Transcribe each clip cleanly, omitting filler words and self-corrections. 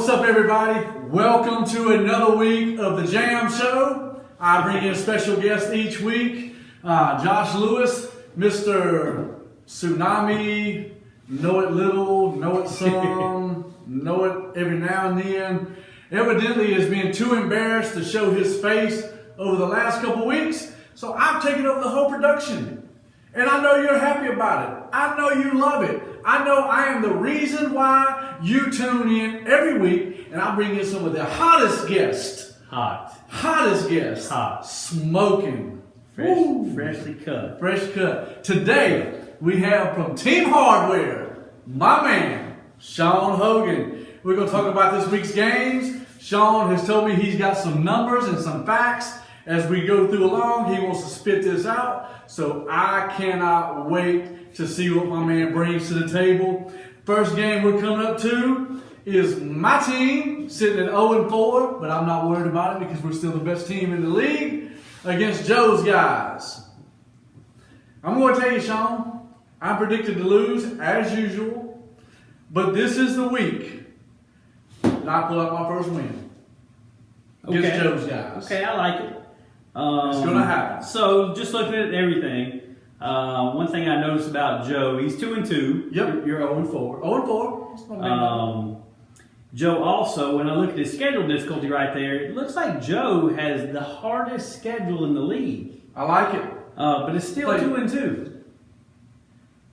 What's up, everybody? Welcome to another week of the Jam Show. I bring in a special guest each week, Josh Lewis, Mr. Tsunami, know it little, know it some, know it every now and then. Evidently has been too embarrassed to show his face over the last couple weeks, so I've taken over the whole production. And I know you're happy about it. I know you love it. I know I am the reason why you tune in every week, and I bring in some of the hottest guests. Hottest guests. Hot. Smoking. Freshly cut. Fresh cut. Today, we have from Team Hardware, my man, Sean Hogan. We're going to talk about this week's games. Sean has told me he's got some numbers and some facts. As we go through along, he wants to spit this out. So I cannot wait to see what my man brings to the table. First game we're coming up to is my team sitting at 0-4, but I'm not worried about it because we're still the best team in the league against Joe's guys. I'm going to tell you, Sean, I predicted to lose as usual, but this is the week that I pull out my first win against Joe's guys. Okay, I like it. It's going to happen. So, just looking at everything, one thing I noticed about Joe, he's 2-2. Yep. You're 0-4. 0-4. Joe also, when I look at his schedule difficulty right there, it looks like Joe has the hardest schedule in the league. I like it. But it's still 2-2.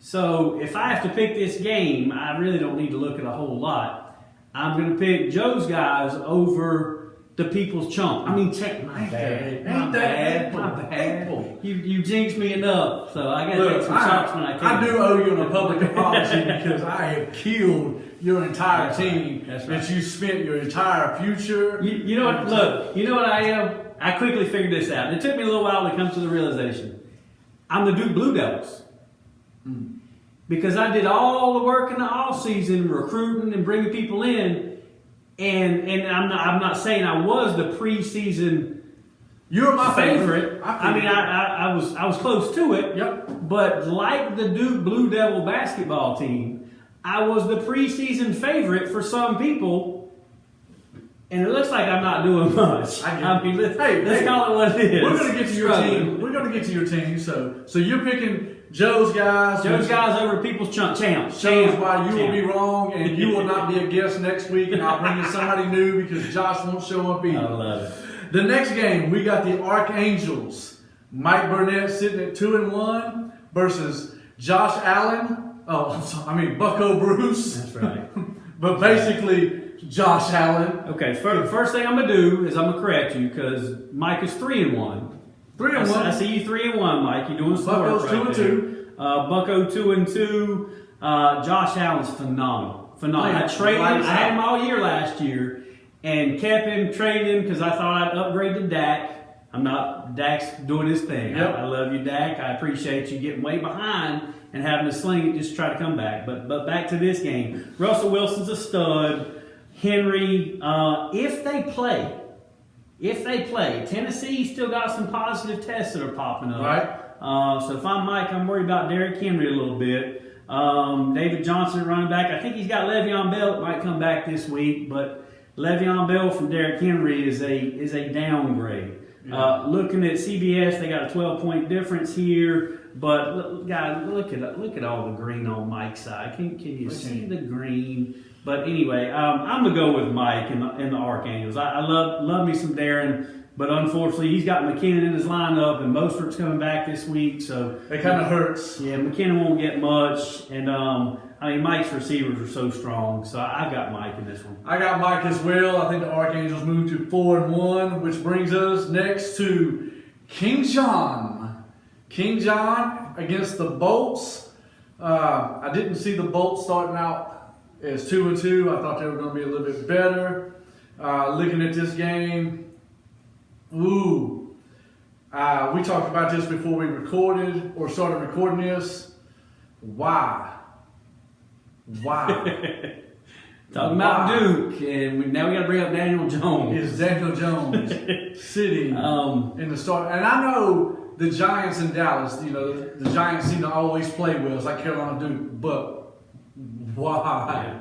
So, if I have to pick this game, I really don't need to look at a whole lot. I'm going to pick Joe's guys over the people's chump. I mean, check my bad. My bad. You jinxed me enough, so I got to take some shots when I can. I do owe you an public apology because I have killed your entire team. That's right. That you spent your entire future. You know what? Look, you know what I am? I quickly figured this out. It took me a little while to come to the realization. I'm the Duke Blue Devils. Because I did all the work in the off season, recruiting and bringing people in. And I'm not saying I was the preseason. You're my favorite. I was close to it. Yep. But like the Duke Blue Devil basketball team, I was the preseason favorite for some people. And it looks like I'm not doing much. Let's call it what it is. We're going to get to your team. We're going to get to your team. So you're picking Joe's guys. Joe's guys over people's champs. Shows why you will be wrong and you will not be a guest next week, and I'll bring in somebody new because Josh won't show up either. I love it. The next game, we got the Archangels. Mike Burnett sitting at 2-1 versus Josh Allen. Bucko Bruce. That's right. But basically, Josh Allen. Okay, first thing I'm going to do is I'm going to correct you because Mike is 3-1. 3-1. I see you 3-1, Mike. You're doing some Bucko's work right 2-2. Bucko 2-2. Josh Allen's phenomenal. I had him all year last year and kept him, traded him because I thought I'd upgrade to Dak. Dak's doing his thing. Yep. I love you, Dak. I appreciate you getting way behind and having to sling it just to try to come back. But back to this game. Russell Wilson's a stud. Henry, if they play, Tennessee still got some positive tests that are popping up. Right. So if I'm Mike, I'm worried about Derrick Henry a little bit. David Johnson running back. I think he's got Le'Veon Bell that might come back this week, but Le'Veon Bell from Derrick Henry is a downgrade. Yeah. Looking at CBS, they got a 12-point difference here. But guys, look at all the green on Mike's side. Can you see the green? But anyway, I'm gonna go with Mike and the Archangels. I love me some Darren, but unfortunately he's got McKinnon in his lineup, and Mostert's coming back this week, so it kind of hurts. Yeah, McKinnon won't get much, and Mike's receivers are so strong, so I've got Mike in this one. I got Mike as well. I think the Archangels moved to 4-1, which brings us next to King John. King John against the Bolts. I didn't see the Bolts starting out as 2-2. I thought they were going to be a little bit better. Looking at this game, we talked about this before we recorded or started recording this. Why? Talking about Duke, and now we got to bring up Daniel Jones. Is Daniel Jones sitting in the start? And I know the Giants in Dallas, the Giants seem to always play well. It's like Carolina Duke, but why?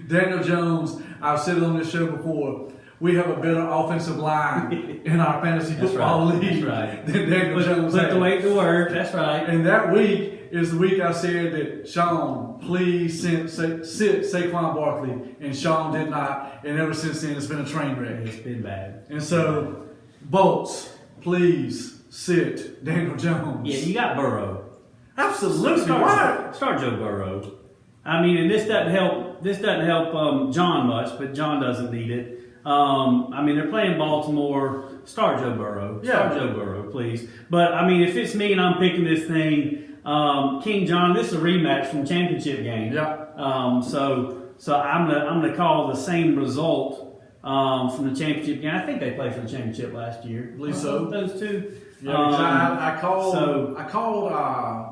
Daniel Jones, I've said it on this show before. We have a better offensive line in our fantasy football league than Daniel Jones Put had. the weight to work. That's right. And that week is the week I said that Sean, please sit Saquon Barkley, and Sean did not. And ever since then, it's been a train wreck. It's been bad. And so, Bolts, please sit Daniel Jones. Yeah, you got Burrow. Absolutely. Start Joe Burrow. I mean, and this doesn't help. This doesn't help John much, but John doesn't need it. I mean, they're playing Baltimore. Start Joe Burrow. Start Joe Burrow, please. But I mean, if it's me and I'm picking this thing, King John, this is a rematch from the championship game. Yeah. So I'm gonna call the same result from the championship game. I think they played for the championship last year. I believe so. Those two. Yeah, I called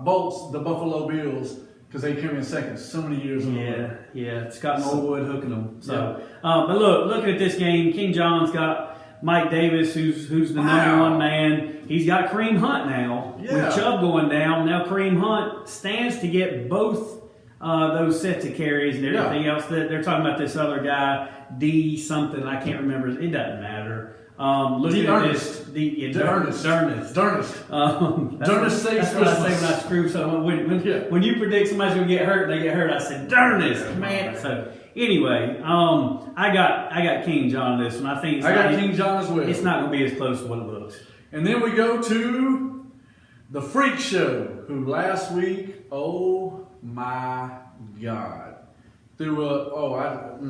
Bolts the Buffalo Bills because they came in second so many years ago. Yeah. Scott Norwood hooking them. So, but looking at this game, King John's got Mike Davis, who's the number one man. He's got Kareem Hunt now. Yeah. With Chubb going down, now Kareem Hunt stands to get both those sets of carries and everything else. They're talking about this other guy, D something, I can't remember. It doesn't matter. Looking at this, D'Ernest. That's saves what I say Christmas. when I screw someone. When you predict somebody's gonna get hurt, they get hurt. I said D'Ernest, man. So anyway, I got King John this one. I think I got King John as well. It's not gonna be as close as what it looks. And then we go to the Freak Show, who last week, oh my God, threw a All right,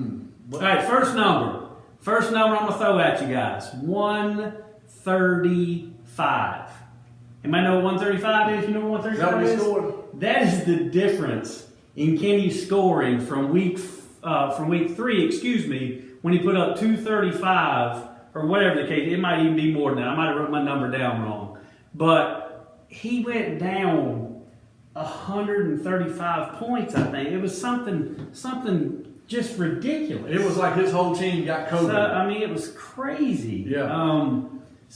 first number I'm gonna throw at you guys: 135. Anybody know what 135 is? You know what 135 Is that what he is? scored? That is the difference in Kenny's scoring from week 3. Excuse me, when he put up 235 or whatever the case. It might even be more than that. I might have wrote my number down wrong, but he went down 135 points. I think it was something just ridiculous. It was like his whole team got COVID. So, I mean, it was crazy. Yeah.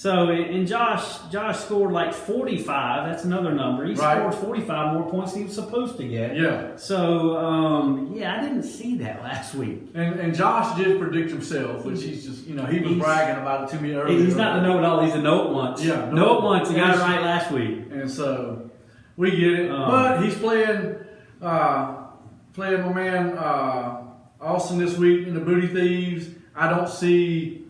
And Josh scored like 45. That's another number. He scored 45 more points than he was supposed to get. Yeah. So, I didn't see that last week. And Josh did predict himself, which he's just, he was bragging about it to me earlier. He's not the know-it-all. He's a know it once. Yeah. Know it once. He got it right last week. And so we get it. But he's playing my man Austin this week in the Booty Thieves. I don't see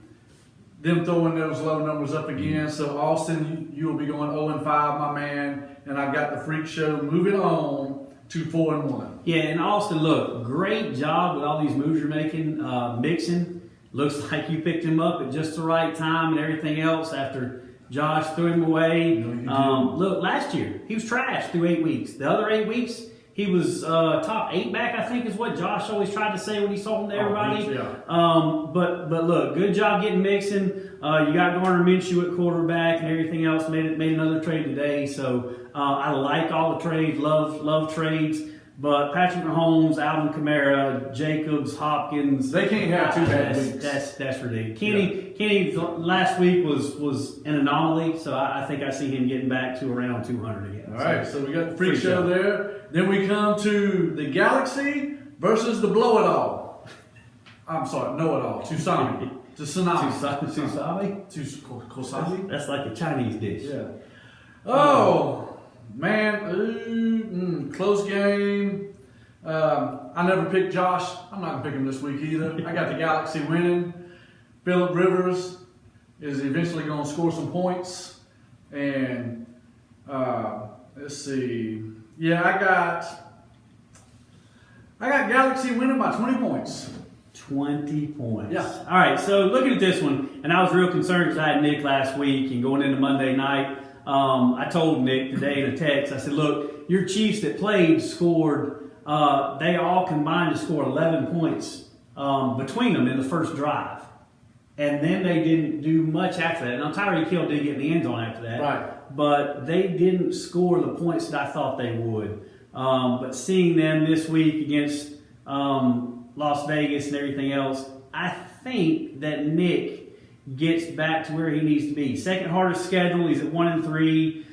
them throwing those low numbers up again. So Austin, you will be going 0-5, my man. And I've got the Freak Show moving on to 4-1. Yeah, and Austin, look, great job with all these moves you're making. Mixon, looks like you picked him up at just the right time and everything else after Josh threw him away. Look, last year, he was trash through 8 weeks. The other 8 weeks, he was top 8 back, I think is what Josh always tried to say when he sold him to everybody. But look, good job getting Mixon. You got Gardner Minshew at quarterback and everything else. Made another trade today. So I like all the trades. Love trades. But Patrick Mahomes, Alvin Kamara, Jacobs, Hopkins. They can't have 2 bad weeks. That's ridiculous. Kenny last week was an anomaly. So I think I see him getting back to around 200 again. All right, so we got the Freak Show there. Then we come to the Galaxy versus the Blow-It-All. I'm sorry, Know-It-All. Tsunami. Tsunami. Kosabi? That's like a Chinese dish. Yeah. Oh, man. Close game. I never picked Josh. I'm not going to pick him this week either. I got the Galaxy winning. Phillip Rivers is eventually going to score some points. And let's see. Yeah, I got Galaxy winning by 20 points. 20 points. Yeah. All right, so looking at this one, and I was real concerned because I had Nick last week and going into Monday night, I told Nick today in a text, I said, look, your Chiefs that played scored, they all combined to score 11 points between them in the first drive. And then they didn't do much after that. Now, Tyreek Hill did get in the end zone after that. Right. But they didn't score the points that I thought they would. But seeing them this week against Las Vegas and everything else, I think that Nick gets back to where he needs to be. Second hardest schedule, he's at 1-3.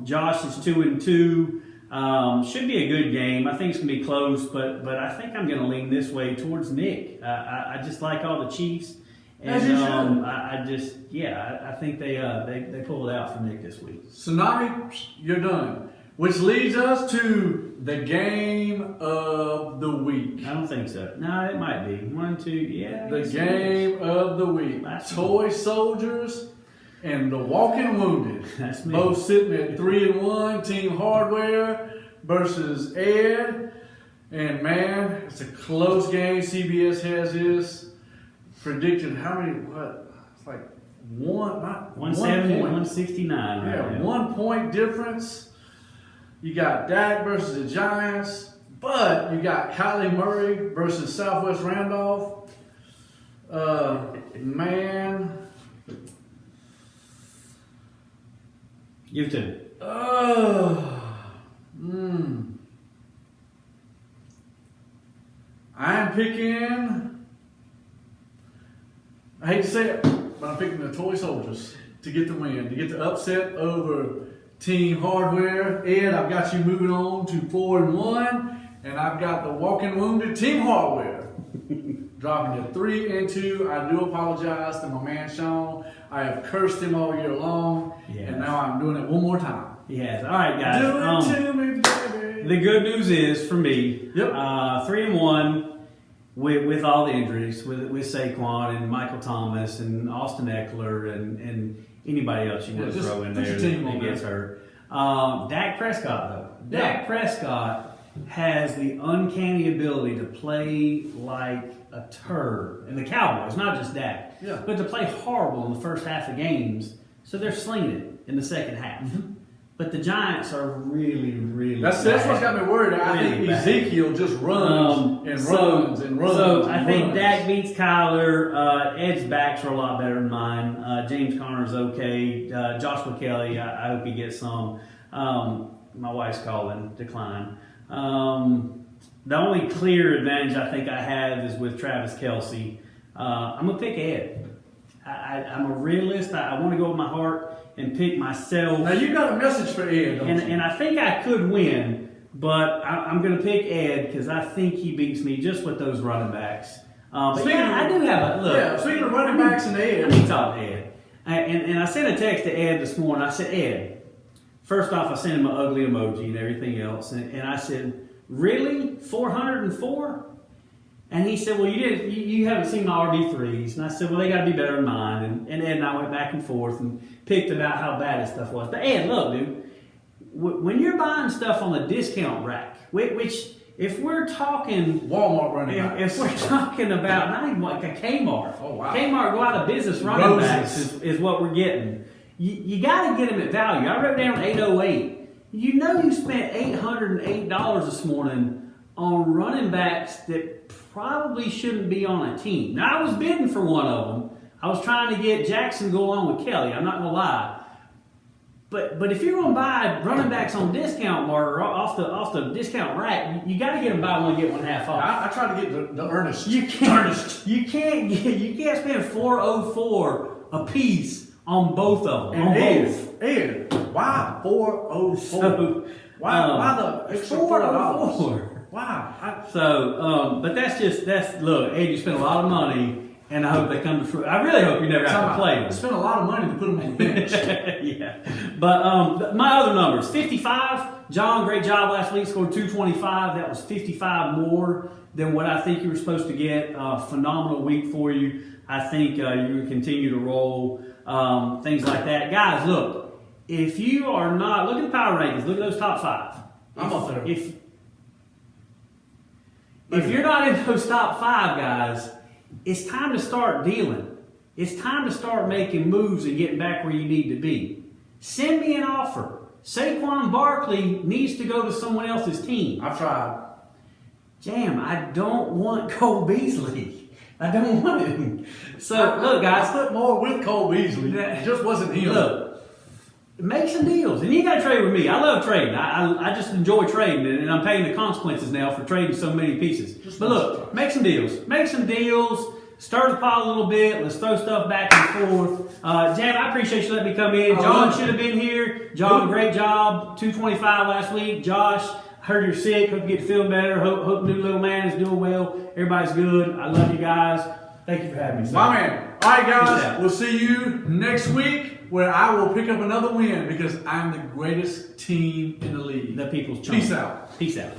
Josh is 2-2. Should be a good game. I think it's going to be close, but I think I'm going to lean this way towards Nick. I just like all the Chiefs. And As you should. I think they pulled it out for Nick this week. Tsunami, you're done. Which leads us to the game of the week. I don't think so. No, it might be 1, 2. Yeah. I The guess it game of the week. That's Toy Soldiers and the Walking Wounded. That's me. Both sitting at 3-1. Team Hardware versus Ed. And man, it's a close game. CBS has this. Predicted how many? What? It's like not 170 1 and point. 169. Yeah, Right now. 1 point difference. You got Dak versus the Giants, but you got Kylie Murray versus Southwest Randolph. Man. Give it to me. I am picking. I hate to say it, but I'm picking the Toy Soldiers to get the win, to get the upset over Team Hardware. Ed, I've got you moving on to 4-1, and I've got the Walking Wounded Team Hardware dropping to 3-2. I do apologize to my man Sean. I have cursed him all year long, and now I'm doing it one more time. He has. All right, guys. Do it to me, baby. The good news is for me, Yep. 3-1 with all the injuries, with Saquon and Michael Thomas and Austin Eckler and anybody else you want to just throw in put there your team on that gets there. hurt. Dak Prescott though. Yeah. Dak Prescott has the uncanny ability to play like a turd. And the Cowboys, not just Dak, Yeah. but to play horrible in the first half of games. So they're slinging it in the second half. But the Giants are really, really That's bad. what's got me worried. I Really think bad. Ezekiel just runs and runs and runs. So I and think runs. Dak beats Kyler. Ed's backs are a lot better than mine. James Conner's okay. Joshua Kelly, I hope he gets some. My wife's calling, decline. The only clear advantage I think I have is with Travis Kelce. I'm going to pick Ed. I'm a realist. I want to go with my heart and pick myself. Now you got a message for Ed, don't you? And I think I could win, but I'm going to pick Ed because I think he beats me just with those running backs. But Speaking yeah, of- I do have a look. Yeah, speaking of running backs and I Ed. need to talk to Ed. And I sent a text to Ed this morning. I said, Ed, first off, I sent him an ugly emoji and everything else. And I said, really? 404? And he said, well, you haven't seen my RB3s. And I said, well, they got to be better than mine. And Ed and I went back and forth and picked about how bad his stuff was. But Ed, look, dude, when you're buying stuff on the discount rack, which if we're talking Walmart running backs. if we're talking about not even like a Kmart, Oh, wow. Kmart go out of business running Roses. backs is what we're getting. You got to get them at value. I wrote down 808. You know you spent $808 this morning on running backs that probably shouldn't be on a team. Now I was bidding for one of them. I was trying to get Jackson go along with Kelly. I'm not gonna lie. But if you're gonna buy running backs on discount or off the discount rack, you got to get them buy one get one half off. I tried to get the Ernest. You can't spend $404 a piece on both of them. On both. Ed, why 404? So, why the extra $4? 404. Why? But look, Ed, you spent a lot of money, and I hope they come to fruition. I really hope you never have to play I them. spent a lot of money to put them on the bench. Yeah. But my other numbers, 55. John, great job last week, scored 225. That was 55 more than what I think you were supposed to get. Phenomenal week for you. I think you will continue to roll, things like that. Guys, look, if you are not, look at the power rankings, look at those top five. I'm up there. If you're not in those top five, guys, it's time to start dealing. It's time to start making moves and getting back where you need to be. Send me an offer. Saquon Barkley needs to go to someone else's team. I've tried. Jam, I don't want Cole Beasley. I don't want him. So, look, I guys, put more with Cole Beasley. Yeah. It just wasn't him. look, make some deals. And you got to trade with me. I love trading. I just enjoy trading, and I'm paying the consequences now for trading so many pieces. But look, make some deals. Make some deals. stir the pot a little bit. Let's throw stuff back and forth. Jam, I appreciate you letting me come in. John should have been here. John, great job. 225 last week. Josh, heard you're sick. Hope you get to feeling better. Hope new little man is doing well. Everybody's good. I love you guys. Thank you for having me. My man. All right, guys. Peace out. We'll see you next week where I will pick up another win because I'm the greatest team in the league. The people's Peace champ. out. Peace out.